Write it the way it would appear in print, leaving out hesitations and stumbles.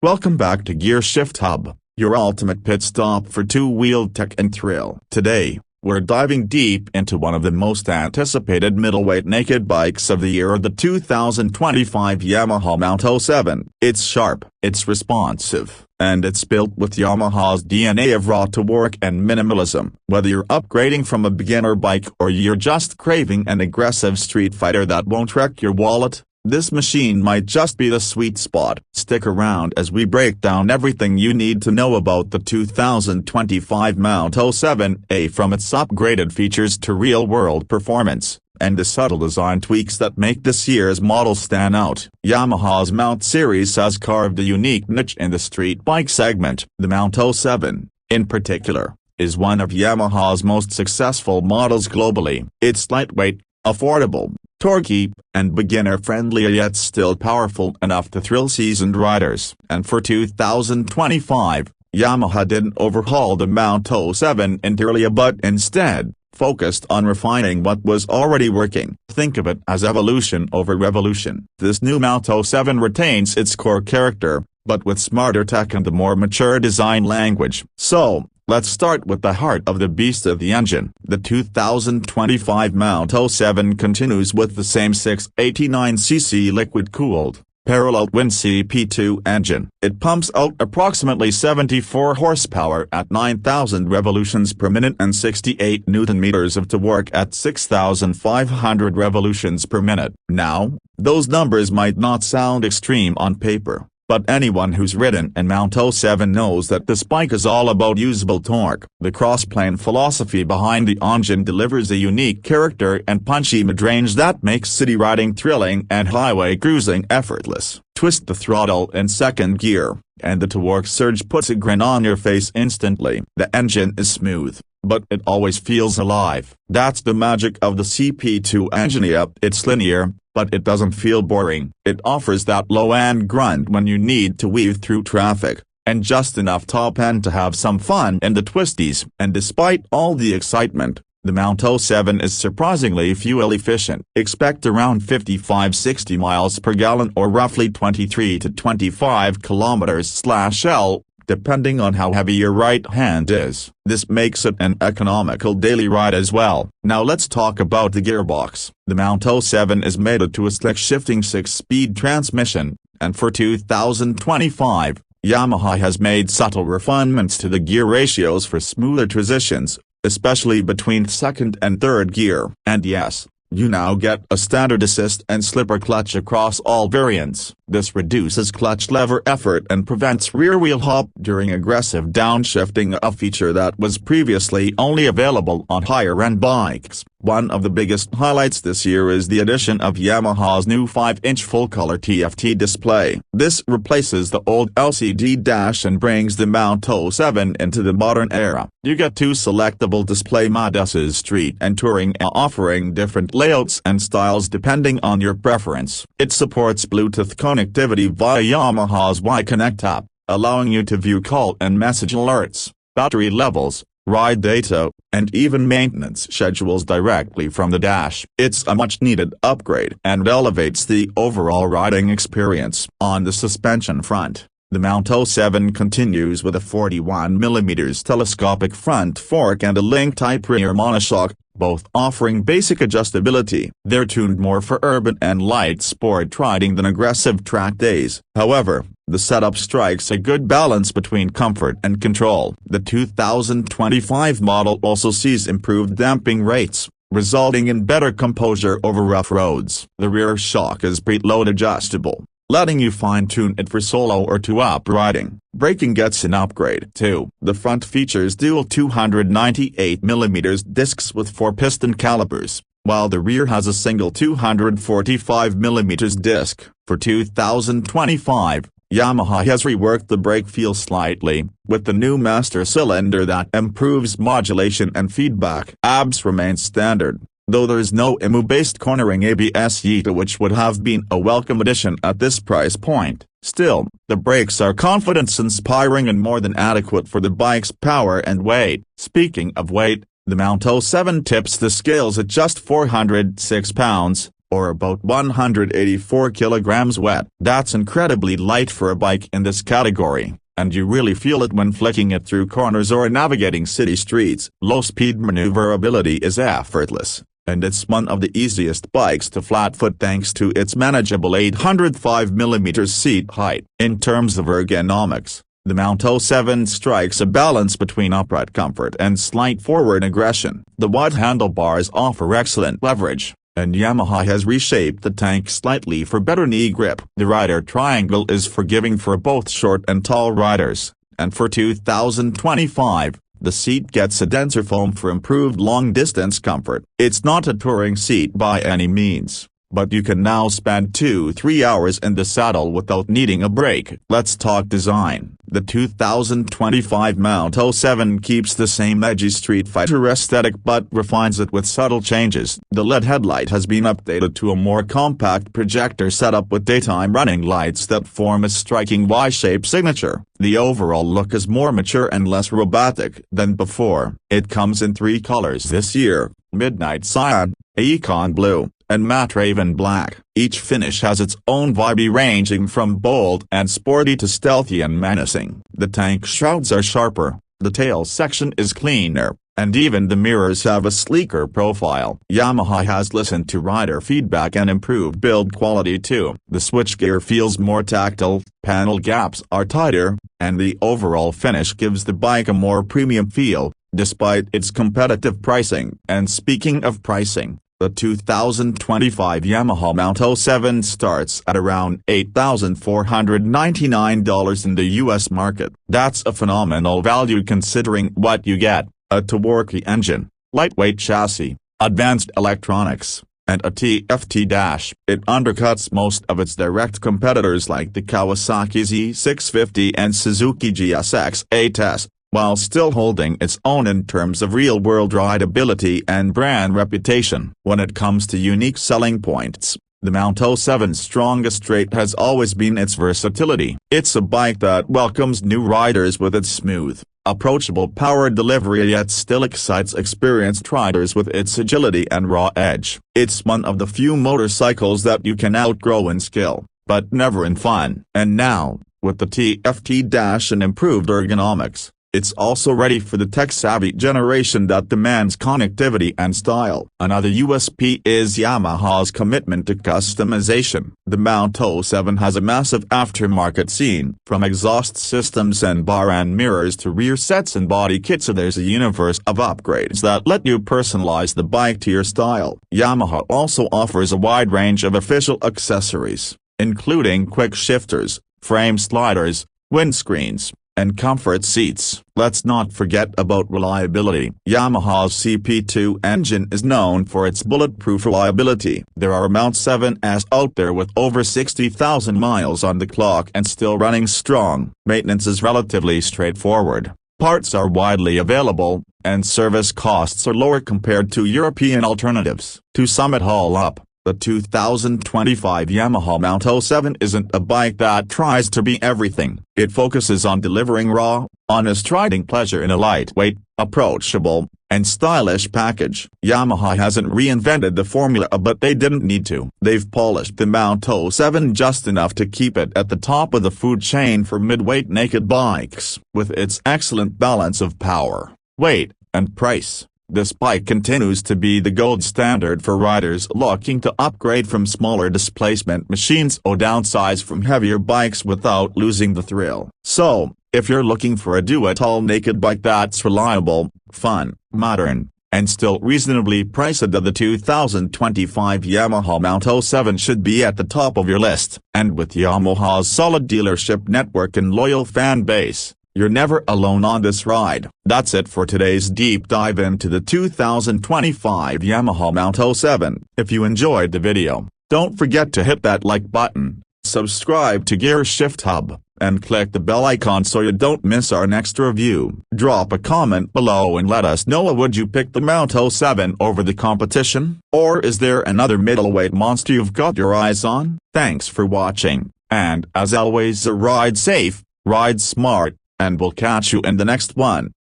Welcome back to Gear Shift Hub, your ultimate pit stop for two-wheeled tech and thrill. Today, we're diving deep into one of the most anticipated middleweight naked bikes of the year, the 2025 Yamaha MT-07. It's sharp, it's responsive, and it's built with Yamaha's DNA of raw torque and minimalism. Whether you're upgrading from a beginner bike or you're just craving an aggressive street fighter that won't wreck your wallet, this machine might just be the sweet spot. Stick around as we break down everything you need to know about the 2025 MT-07A, from its upgraded features to real-world performance, and the subtle design tweaks that make this year's model stand out. Yamaha's Mount series has carved a unique niche in the street bike segment. The MT-07, in particular, is one of Yamaha's most successful models globally. It's lightweight, affordable, torquey, and beginner-friendly, yet still powerful enough to thrill seasoned riders. And for 2025, Yamaha didn't overhaul the MT-07 entirely, but instead focused on refining what was already working. Think of it as evolution over revolution. This new MT-07 retains its core character, but with smarter tech and a more mature design language. So, let's start with the heart of the beast, of the engine. The 2025 MT-07 continues with the same 689cc liquid-cooled, parallel twin CP2 engine. It pumps out approximately 74 horsepower at 9,000 revolutions per minute and 68 Nm of torque at 6,500 revolutions per minute. Now, those numbers might not sound extreme on paper, but anyone who's ridden an MT-07 knows that this bike is all about usable torque. The crossplane philosophy behind the engine delivers a unique character and punchy mid-range that makes city riding thrilling and highway cruising effortless. Twist the throttle in second gear, and the torque surge puts a grin on your face instantly. The engine is smooth, but it always feels alive. That's the magic of the CP2 engine. Yep, it's linear, but it doesn't feel boring. It offers that low-end grunt when you need to weave through traffic, and just enough top end to have some fun in the twisties. And despite all the excitement, the MT-07 is surprisingly fuel efficient. Expect around 55-60 miles per gallon, or roughly 23 to 25 km/L, depending on how heavy your right hand is. This makes it an economical daily ride as well. Now let's talk about the gearbox. The MT-07 is mated to a slick shifting 6-speed transmission, and for 2025, Yamaha has made subtle refinements to the gear ratios for smoother transitions, especially between second and third gear. And yes, you now get a standard assist and slipper clutch across all variants. This reduces clutch lever effort and prevents rear-wheel hop during aggressive downshifting, a feature that was previously only available on higher-end bikes. One of the biggest highlights this year is the addition of Yamaha's new 5-inch full-color TFT display. This replaces the old LCD dash and brings the MT-07 into the modern era. You get two selectable display modes: street and touring, offering different layouts and styles depending on your preference. It supports Bluetooth connectivity via Yamaha's Y-Connect app, allowing you to view call and message alerts, battery levels, ride data, and even maintenance schedules directly from the dash. It's a much-needed upgrade and elevates the overall riding experience. On the suspension front, the MT-07 continues with a 41mm telescopic front fork and a link-type rear monoshock, both offering basic adjustability. They're tuned more for urban and light sport riding than aggressive track days. However, the setup strikes a good balance between comfort and control. The 2025 model also sees improved damping rates, resulting in better composure over rough roads. The rear shock is preload adjustable, letting you fine-tune it for solo or two-up riding. Braking gets an upgrade too. The front features dual 298mm discs with 4-piston calipers, while the rear has a single 245mm disc. For 2025, Yamaha has reworked the brake feel slightly, with the new master cylinder that improves modulation and feedback. ABS remains standard, though there's no IMU-based cornering ABS yet, which would have been a welcome addition at this price point. Still, the brakes are confidence-inspiring and more than adequate for the bike's power and weight. Speaking of weight, the MT-07 tips the scales at just 406 pounds, or about 184 kilograms wet. That's incredibly light for a bike in this category, and you really feel it when flicking it through corners or navigating city streets. Low-speed maneuverability is effortless, and it's one of the easiest bikes to flatfoot thanks to its manageable 805mm seat height. In terms of ergonomics, the MT-07 strikes a balance between upright comfort and slight forward aggression. The wide handlebars offer excellent leverage, and Yamaha has reshaped the tank slightly for better knee grip. The rider triangle is forgiving for both short and tall riders, and for 2025, the seat gets a denser foam for improved long-distance comfort. It's not a touring seat by any means, but you can now spend 2-3 hours in the saddle without needing a break. Let's talk design. The 2025 MT-07 keeps the same edgy Street Fighter aesthetic but refines it with subtle changes. The LED headlight has been updated to a more compact projector setup with daytime running lights that form a striking Y-shaped signature. The overall look is more mature and less robotic than before. It comes in 3 colors this year: Midnight Cyan, Econ Blue, and Matte Raven Black. Each finish has its own vibe, ranging from bold and sporty to stealthy and menacing. The tank shrouds are sharper, the tail section is cleaner, and even the mirrors have a sleeker profile. Yamaha has listened to rider feedback and improved build quality too. The switchgear feels more tactile, panel gaps are tighter, and the overall finish gives the bike a more premium feel, despite its competitive pricing. And speaking of pricing, the 2025 Yamaha MT-07 starts at around $8,499 in the US market. That's a phenomenal value considering what you get: a Tawarki engine, lightweight chassis, advanced electronics, and a TFT dash. It undercuts most of its direct competitors like the Kawasaki Z650 and Suzuki GSX 8S, while still holding its own in terms of real-world rideability and brand reputation. When it comes to unique selling points, the MT-07's strongest trait has always been its versatility. It's a bike that welcomes new riders with its smooth, approachable power delivery yet still excites experienced riders with its agility and raw edge. It's one of the few motorcycles that you can outgrow in skill, but never in fun. And now, with the TFT dash and improved ergonomics, it's also ready for the tech-savvy generation that demands connectivity and style. Another USP is Yamaha's commitment to customization. The MT-07 has a massive aftermarket scene. From exhaust systems and bar and mirrors to rear sets and body kits, so there's a universe of upgrades that let you personalize the bike to your style. Yamaha also offers a wide range of official accessories, including quick shifters, frame sliders, windscreens, and comfort seats. Let's not forget about reliability. Yamaha's CP2 engine is known for its bulletproof reliability. There are MT-07s out there with over 60,000 miles on the clock and still running strong. Maintenance is relatively straightforward, parts are widely available, and service costs are lower compared to European alternatives. To sum it all up, the 2025 Yamaha MT-07 isn't a bike that tries to be everything. It focuses on delivering raw, honest riding pleasure in a lightweight, approachable, and stylish package. Yamaha hasn't reinvented the formula, but they didn't need to. They've polished the MT-07 just enough to keep it at the top of the food chain for midweight naked bikes. With its excellent balance of power, weight, and price, this bike continues to be the gold standard for riders looking to upgrade from smaller displacement machines or downsize from heavier bikes without losing the thrill. So, if you're looking for a do-it-all naked bike that's reliable, fun, modern, and still reasonably priced, the 2025 Yamaha MT-07 should be at the top of your list. And with Yamaha's solid dealership network and loyal fan base, you're never alone on this ride. That's it for today's deep dive into the 2025 Yamaha MT-07. If you enjoyed the video, don't forget to hit that like button, subscribe to Gear Shift Hub, and click the bell icon so you don't miss our next review. Drop a comment below and let us know, would you pick the MT-07 over the competition? Or is there another middleweight monster you've got your eyes on? Thanks for watching, and as always, ride safe, ride smart, and we'll catch you in the next one.